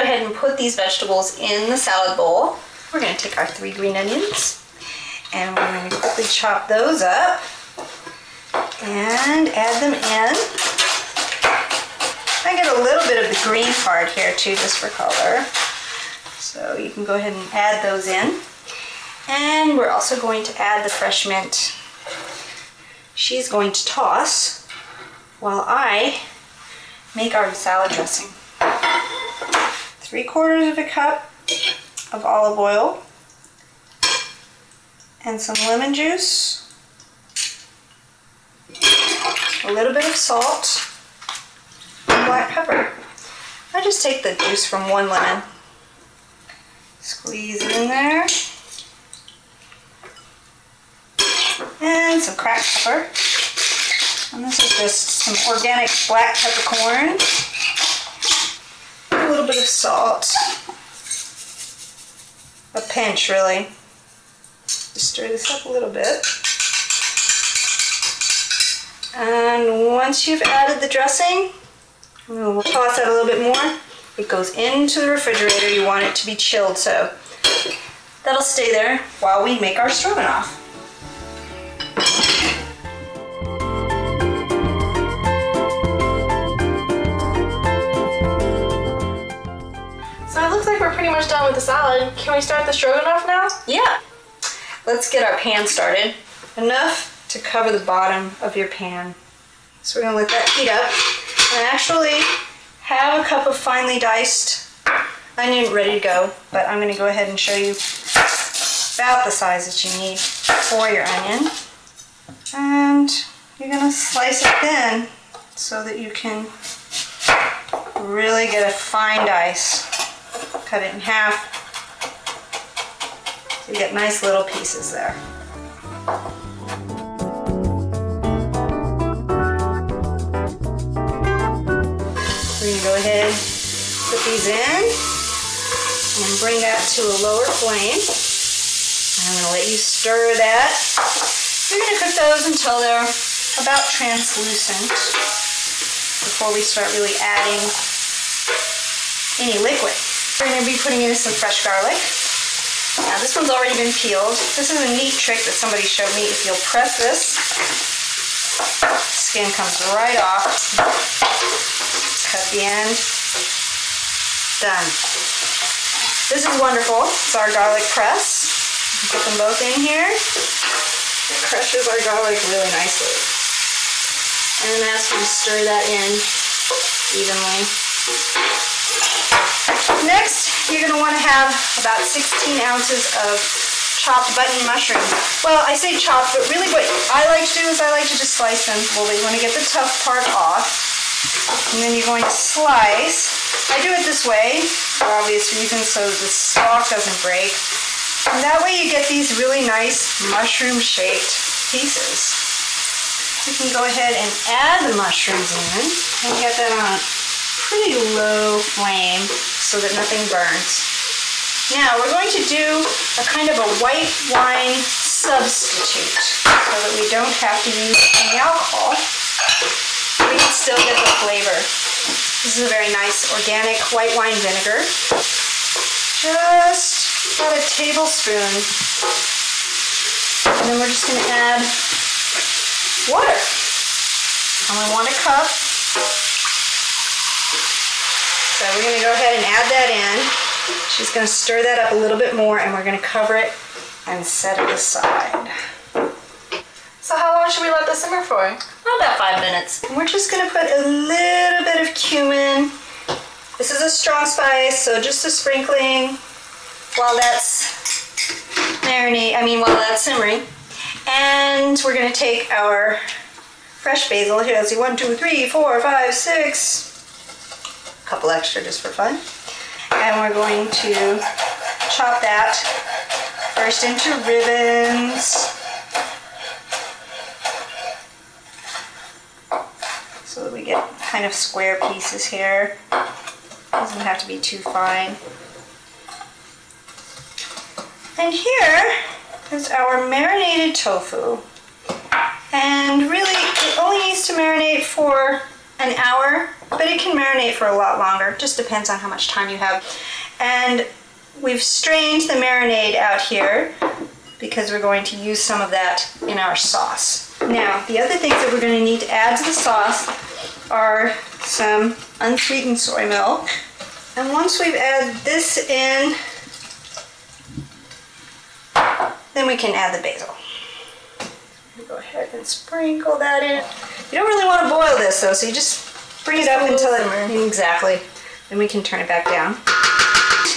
ahead and put these vegetables in the salad bowl. We're going to take our 3 green onions and we're going to quickly chop those up and add them in. I get a little bit of the green part here too, just for color. So you can go ahead and add those in. And we're also going to add the fresh mint. She's going to toss while I make our salad dressing. 3/4 of a cup of olive oil and some lemon juice, a little bit of salt, and black pepper. I just take the juice from 1 lemon, squeeze it in there, and some cracked pepper. And this is just some organic black peppercorn, a little bit of salt, a pinch really. Just stir this up a little bit. And once you've added the dressing, we'll toss that a little bit more. It goes into the refrigerator. You want it to be chilled, so that'll stay there while we make our stroganoff. So it looks like we're pretty much done with the salad. Can we start the stroganoff now? Yeah. Let's get our pan started. Enough to cover the bottom of your pan. So we're gonna let that heat up. And actually have a cup of finely diced onion ready to go, but I'm gonna go ahead and show you about the size that you need for your onion. And you're gonna slice it thin so that you can really get a fine dice. Cut it in half. So you get nice little pieces there. We're going to go ahead, put these in, and bring that to a lower flame. I'm going to let you stir that. You're going to cook those until they're about translucent before we start really adding any liquid. We're going to be putting in some fresh garlic. Now this one's already been peeled. This is a neat trick that somebody showed me. If you'll press this, the skin comes right off. Cut the end. Done. This is wonderful. It's our garlic press. Put them both in here. It crushes our garlic really nicely. And that's going to stir that in evenly. Next, you're going to want to have about 16 ounces of chopped button mushrooms. Well, I say chopped, but really what I like to do is I like to just slice them. Well, you want to get the tough part off, and then you're going to slice. I do it this way for obvious reasons so the stalk doesn't break. And that way you get these really nice mushroom-shaped pieces. You can go ahead and add the mushrooms in and get that on a pretty low flame so that nothing burns. Now we're going to do a kind of a white wine substitute so that we don't have to use any alcohol. We can still get the flavor. This is a very nice organic white wine vinegar. Just about a tablespoon. And then we're just going to add water. Only 1 cup. So we're going to go ahead and add that in. She's going to stir that up a little bit more and we're going to cover it and set it aside. So how long should we let this simmer for? About 5 minutes. And we're just going to put a little bit of cumin. This is a strong spice, so just a sprinkling while that's while that's simmering. And we're going to take our fresh basil. Here, let's see, 1, 2, 3, 4, 5, 6. A couple extra just for fun. And we're going to chop that first into ribbons. So that we get kind of square pieces here. Doesn't have to be too fine. And here is our marinated tofu. And really, it only needs to marinate for an hour, but but it can marinate for a lot longer. It just depends on how much time you have. And we've strained the marinade out here because we're going to use some of that in our sauce. Now, the other things that we're going to need to add to the sauce are some unsweetened soy milk. And once we've added this in, then we can add the basil. Go ahead and sprinkle that in. You don't really want to boil this though, so you just bring it up until it, exactly. Then we can turn it back down.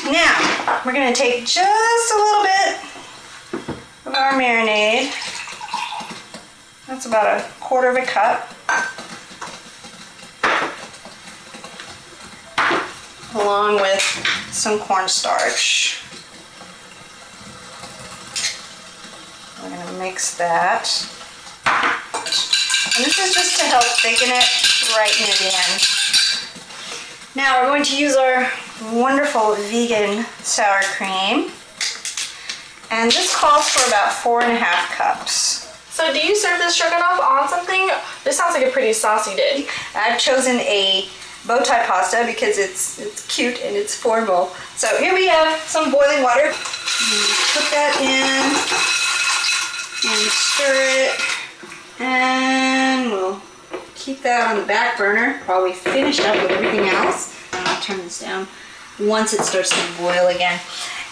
Now, we're going to take just a little bit of our marinade. That's about 1/4 cup. Along with some cornstarch. We're going to mix that. And this is just to help thicken it right near the end. Now we're going to use our wonderful vegan sour cream. And this calls for about 4.5 cups. So do you serve this stroganoff on something? This sounds like a pretty saucy dish. I've chosen a bow tie pasta because it's cute and it's formal. So here we have some boiling water. Put that in and stir it. And we'll keep that on the back burner while we finish up with everything else. I'll turn this down once it starts to boil again.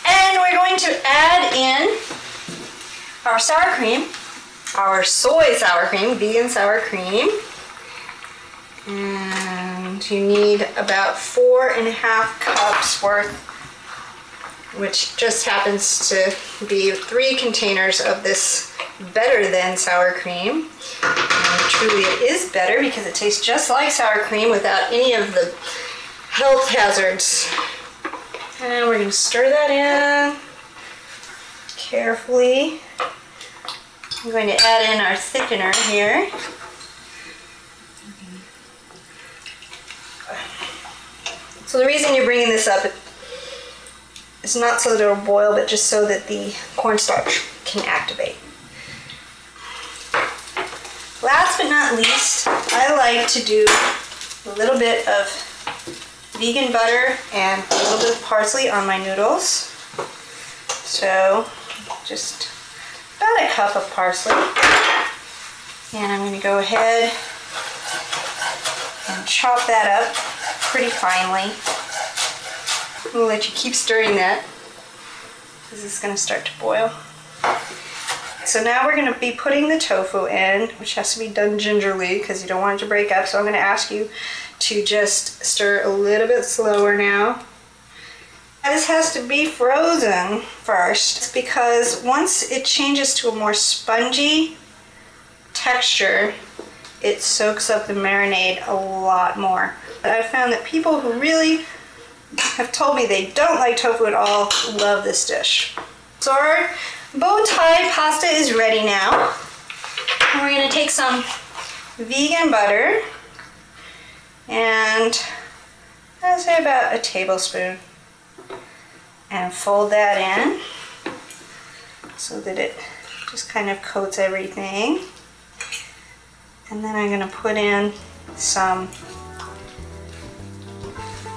And we're going to add in our sour cream, our soy sour cream, vegan sour cream. And you need about 4.5 cups worth, which just happens to be 3 containers of this better than sour cream. And truly it is better because it tastes just like sour cream without any of the health hazards. And we're going to stir that in carefully. I'm going to add in our thickener here. So the reason you're bringing this up is not so that it'll boil, but just so that the cornstarch can activate. Last but not least, I like to do a little bit of vegan butter and a little bit of parsley on my noodles. So just about 1 cup of parsley. And I'm going to go ahead and chop that up pretty finely. We'll let you keep stirring that because it's going to start to boil. So now we're going to be putting the tofu in, which has to be done gingerly because you don't want it to break up. So I'm going to ask you to just stir a little bit slower now. This has to be frozen first because once it changes to a more spongy texture, it soaks up the marinade a lot more. I've found that people who really have told me they don't like tofu at all love this dish. So our bow tie pasta is ready now. And we're going to take some vegan butter and I'd say about 1 tablespoon and fold that in so that it just kind of coats everything. And then I'm going to put in some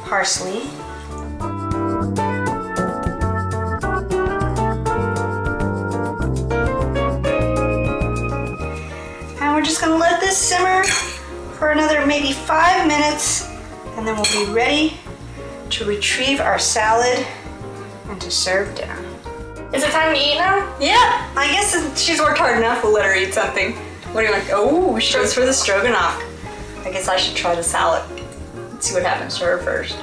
parsley. And we're just going to let this simmer for another maybe 5 minutes, and then we'll be ready to retrieve our salad and to serve dinner. Is it time to eat now? Yeah, I guess she's worked hard enough, we'll let her eat something. What do you want? Oh, she goes for the stroganoff. I guess I should try the salad. Let's see what happens to her first.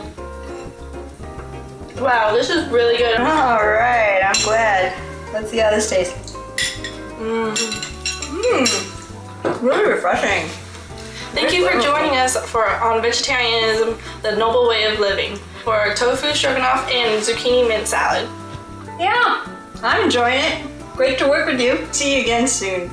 Wow, this is really good. All right, I'm glad. Let's see how this tastes. Really refreshing. Thank you for joining us on Vegetarianism, the Noble Way of Living, for our tofu stroganoff and zucchini mint salad. Yeah, I'm enjoying it. Great to work with you. See you again soon.